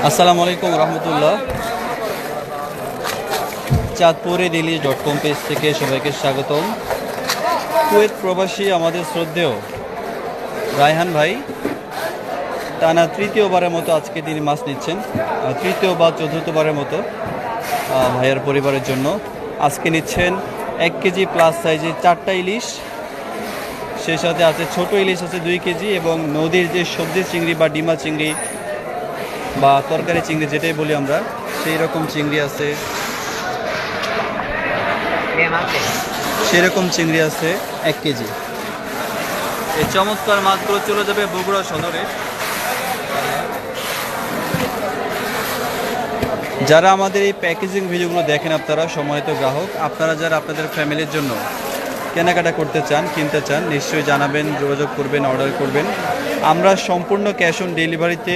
আসসালামু আলাইকুম রহমতুল্লাহ। চাঁদপুরে daily.com পেজ থেকে সবাইকে স্বাগতম। কুয়েত প্রবাসী আমাদের শ্রদ্ধেয় রায়হান ভাই টানা তৃতীয়বারের মতো আজকে তিনি মাছ নিচ্ছেন, তৃতীয় বা চতুর্থবারের মতো ভাইয়ের পরিবারের জন্য আজকে নিচ্ছেন 1 কেজি প্লাস সাইজে 4টা ইলিশ, সেই সাথে আছে ছোট ইলিশ আছে 2 কেজি এবং নদীর যে সবজি চিংড়ি বা ডিমা চিংড়ি বা তরকারি চিংড়ি যেটাই বলি আমরা, সেই রকম চিংড়ি আছে, সেরকম চিংড়ি আছে 1 কেজি। এই চমৎকার মাছগুলো চলে যাবে বগুড়া সদরে। যারা আমাদের এই প্যাকেজিং ভিডিওগুলো দেখেন আপনারা সম্মানিত গ্রাহক, আপনারা যারা আপনাদের ফ্যামিলির জন্য কেনাকাটা করতে চান, কিনতে চান, নিশ্চয়ই জানাবেন, যোগাযোগ করবেন, অর্ডার করবেন। আমরা সম্পূর্ণ ক্যাশ অন ডেলিভারিতে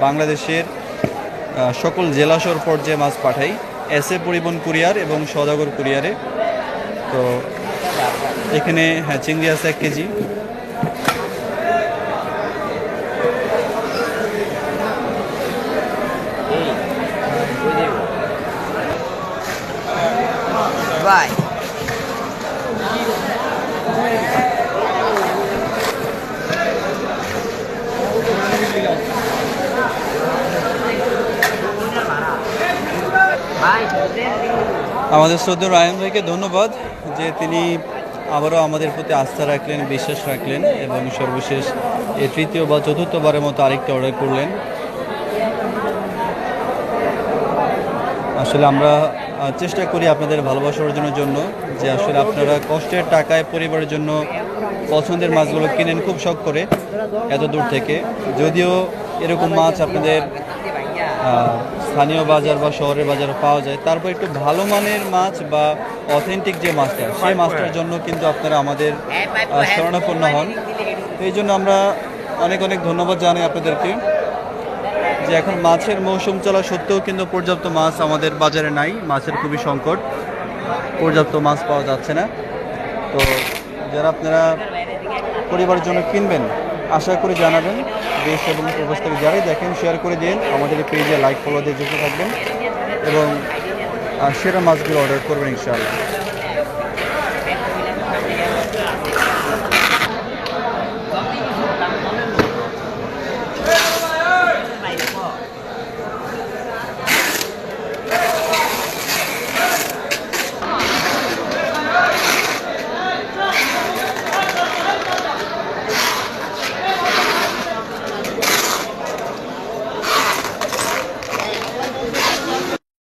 বাংলাদেশের সকল জেলা শহর পর্যায়ে মাছ পাঠাই, এসএ পরিবহন কুরিয়ার এবং সওদাগর কুরিয়ারে। তো এখানে চিংড়ি আছে 1 কেজি। Vai. আমাদের শ্রদ্ধেয় রায়হান ভাইকে ধন্যবাদ যে তিনি আবারও আমাদের প্রতি আস্থা রাখলেন, বিশ্বাস রাখলেন এবং সর্বশেষ এই তৃতীয় বা চতুর্থবারের মতো আরেকটা অর্ডার করলেন। আসলে আমরা চেষ্টা করি আপনাদের ভালোবাসা অর্জনের জন্য, যে আসলে আপনারা কষ্টের টাকায় পরিবারের জন্য পছন্দের মাছগুলো কিনেন খুব শখ করে এত দূর থেকে। যদিও এরকম মাছ আপনাদের স্থানীয় বাজার বা শহরের বাজারে পাওয়া যায়, তারপর একটু ভালো মানের মাছ বা অথেন্টিক যে মাছটা, সেই মাছটার জন্য কিন্তু আপনারা আমাদের শরণাপন্ন হন। এই জন্য আমরা অনেক অনেক ধন্যবাদ জানাই আপনাদেরকে যে এখন মাছের মৌসুম চলা সত্ত্বেও কিন্তু পর্যাপ্ত মাছ আমাদের বাজারে নাই, মাছের খুবই সংকট, পর্যাপ্ত মাছ পাওয়া যাচ্ছে না। তো যারা আপনারা পরিবারের জন্য কিনবেন আশা করি জানাবেন, দেশ এবং প্রবাস থেকে যারাই দেখেন শেয়ার করে দিন, আমাদের পেজে লাইক ফলো দিয়ে যুক্ত থাকবেন এবং সেরা মাছগুলো অর্ডার করবেন ইনশাআল্লাহ।